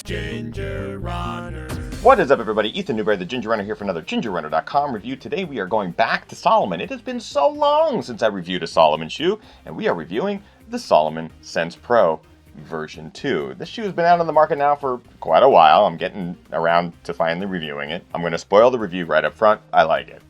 Ginger Runner. What is up, everybody? Ethan Newberry, the Ginger Runner, here for another gingerrunner.com review. Today we are going back to Salomon. It has been so long since I reviewed a Salomon shoe, and we are reviewing the Salomon Sense Pro version 2. This shoe has been out on the market now for quite a while. I'm getting around to finally reviewing it. I'm going to spoil the review right up front. I like it.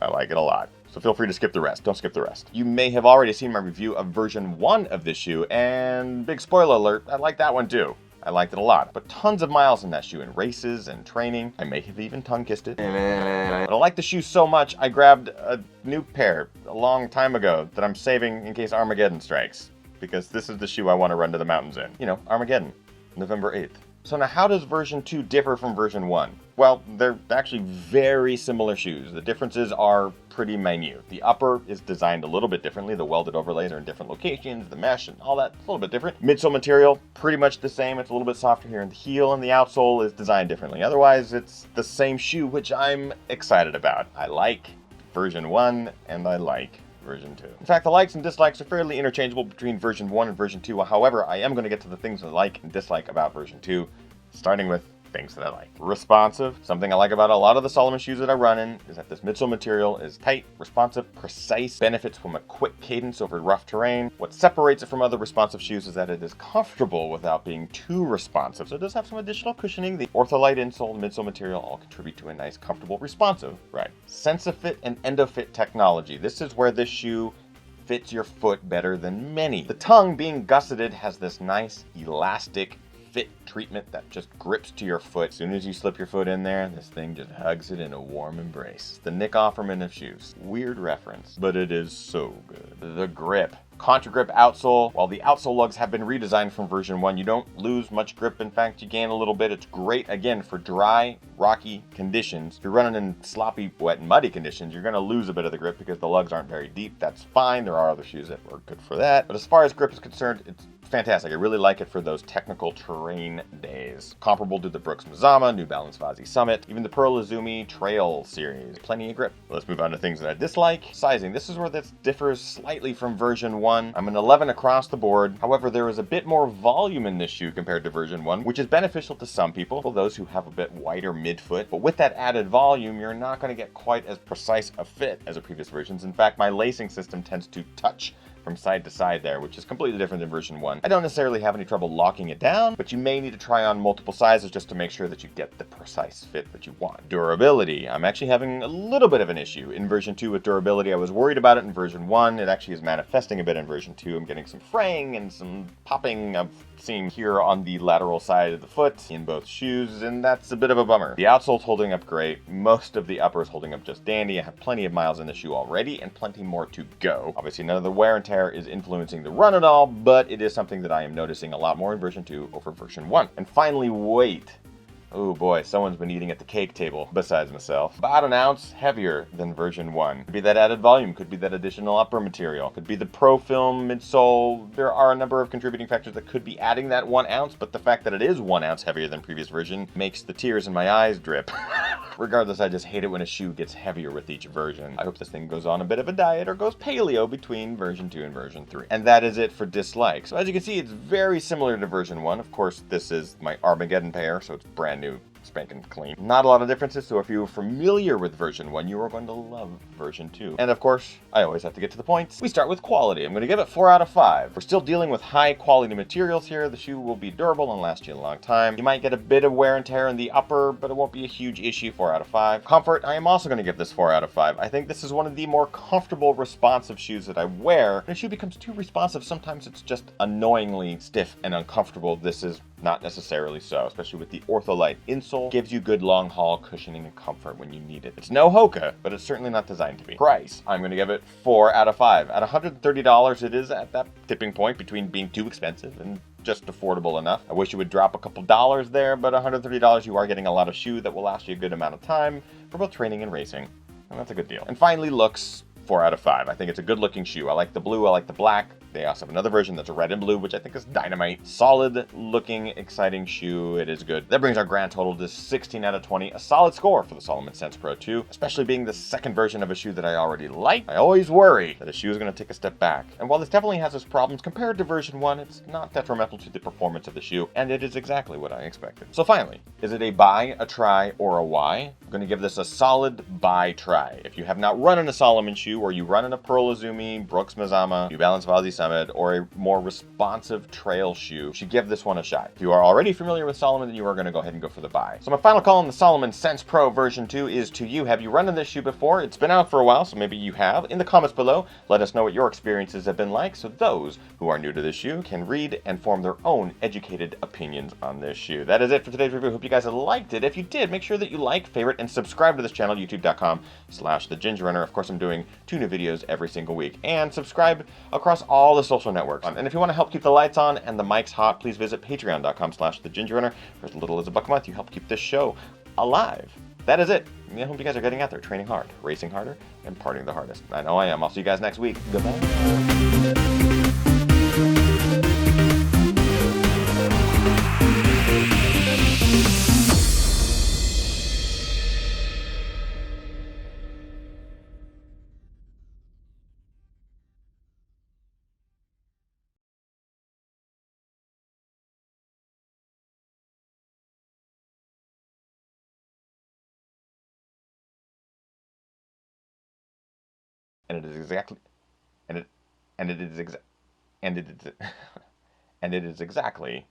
I like it a lot. So feel free to skip the rest. Don't skip the rest. You may have already seen my review of version 1 of this shoe, and big spoiler alert, I like that one too. I liked it a lot, but tons of miles in that shoe in races and training. I may have even tongue-kissed it. But I like the shoe so much, I grabbed a new pair a long time ago that I'm saving in case Armageddon strikes, because this is the shoe I want to run to the mountains in. You know, Armageddon, November 8th. So now how does version 2 differ from version 1? Well, they're actually very similar shoes. The differences are pretty minute. The upper is designed a little bit differently. The welded overlays are in different locations. The mesh and all that's a little bit different. Midsole material, pretty much the same. It's a little bit softer here in the heel, and the outsole is designed differently. Otherwise, it's the same shoe, which I'm excited about. I like version 1, and I like version 2. In fact, the likes and dislikes are fairly interchangeable between version 1 and version 2. However, I am going to get to the things I like and dislike about version 2, starting with things that I like. Responsive. Something I like about a lot of the Salomon shoes that I run in is that this midsole material is tight, responsive, precise, benefits from a quick cadence over rough terrain. What separates it from other responsive shoes is that it is comfortable without being too responsive. So it does have some additional cushioning. The ortholite insole and midsole material all contribute to a nice, comfortable, responsive ride. SensiFit and EndoFit technology. This is where this shoe fits your foot better than many. The tongue, being gusseted, has this nice, elastic fit treatment that just grips to your foot. As soon as you slip your foot in there, this thing just hugs it in a warm embrace. The Nick Offerman of shoes. Weird reference, but it is so good. The grip. Contra grip outsole. While the outsole lugs have been redesigned from version 1, you don't lose much grip. In fact, you gain a little bit. It's great, again, for dry, rocky conditions. If you're running in sloppy, wet, and muddy conditions, you're going to lose a bit of the grip because the lugs aren't very deep. That's fine. There are other shoes that are good for that. But as far as grip is concerned, it's fantastic. I really like it for those technical terrain days. Comparable to the Brooks Mazama, New Balance Vazzi Summit, even the Pearl Izumi Trail series. Plenty of grip. Let's move on to things that I dislike. Sizing. This is where this differs slightly from version 1. I'm an 11 across the board. However, there is a bit more volume in this shoe compared to version 1, which is beneficial to some people, those who have a bit wider midfoot. But with that added volume, you're not going to get quite as precise a fit as the previous versions. In fact, my lacing system tends to touch from side to side there, which is completely different than version 1. I don't necessarily have any trouble locking it down, but you may need to try on multiple sizes just to make sure that you get the precise fit that you want. Durability. I'm actually having a little bit of an issue in version 2 with durability. I was worried about it in version 1. It actually is manifesting a bit in version 2. I'm getting some fraying and some popping I've seen here on the lateral side of the foot in both shoes, and that's a bit of a bummer. The outsole's holding up great. Most of the upper is holding up just dandy. I have plenty of miles in the shoe already and plenty more to go. Obviously, none of the wear and tear is influencing the run at all, but it is something that I am noticing a lot more in version 2 over version 1. And finally, weight. Oh boy, someone's been eating at the cake table, besides myself. About an ounce heavier than version 1. Could be that added volume, could be that additional upper material, could be the Pro Film midsole. There are a number of contributing factors that could be adding that 1 ounce, but the fact that it is 1 ounce heavier than previous version makes the tears in my eyes drip. Regardless, I just hate it when a shoe gets heavier with each version. I hope this thing goes on a bit of a diet or goes paleo between version 2 and version 3. And that is it for dislikes. So as you can see, it's very similar to version 1. Of course, this is my Armageddon pair, so it's brand new, spanking clean. Not a lot of differences, so if you were familiar with version 1, you are going to love version 2. And of course, I always have to get to the points. We start with quality. I'm going to give it 4 out of 5. We're still dealing with high quality materials here. The shoe will be durable and last you a long time. You might get a bit of wear and tear in the upper, but it won't be a huge issue. 4 out of 5. Comfort, I am also going to give this 4 out of 5. I think this is one of the more comfortable, responsive shoes that I wear. When a shoe becomes too responsive, sometimes it's just annoyingly stiff and uncomfortable. This is not necessarily so, especially with the ortholite insole. Gives you good long haul cushioning and comfort when you need it. It's no Hoka, but it's certainly not designed to be. Price, I'm going to give it 4 out of 5. At $130, it is at that tipping point between being too expensive and just affordable enough. I wish you would drop a couple dollars there, but $130, you are getting a lot of shoe that will last you a good amount of time for both training and racing, and that's a good deal. And finally, looks. 4 out of 5. I think it's a good looking shoe. I like the blue, I like the black. They also have another version that's red and blue, which I think is dynamite. Solid looking, exciting shoe. It is good. That brings our grand total to 16 out of 20. A solid score for the Salomon Sense Pro 2, especially being the second version of a shoe that I already like. I always worry that a shoe is going to take a step back. And while this definitely has its problems compared to version 1, it's not detrimental to the performance of the shoe, and it is exactly what I expected. So finally, is it a buy, a try, or a why? I'm going to give this a solid buy try. If you have not run in a Salomon shoe, or you run in a Pearl Izumi, Brooks Mazama, New Balance Vazi Summit, or a more responsive trail shoe, you should give this one a shot. If you are already familiar with Salomon, then you are going to go ahead and go for the buy. So my final call on the Salomon Sense Pro version 2 is to you. Have you run in this shoe before? It's been out for a while, so maybe you have. In the comments below, let us know what your experiences have been like, so those who are new to this shoe can read and form their own educated opinions on this shoe. That is it for today's review. Hope you guys liked it. If you did, make sure that you like, favorite, and subscribe to this channel, youtube.com/thegingerrunner. Of course, I'm doing 2 new videos every single week. And subscribe across all the social networks. And if you want to help keep the lights on and the mics hot, please visit patreon.com/thegingerrunner. For as little as $1 a month, you help keep this show alive. That is it. I hope you guys are getting out there, training hard, racing harder, and partying the hardest. I know I am. I'll see you guys next week. Goodbye. And it is exactly, and it is exactly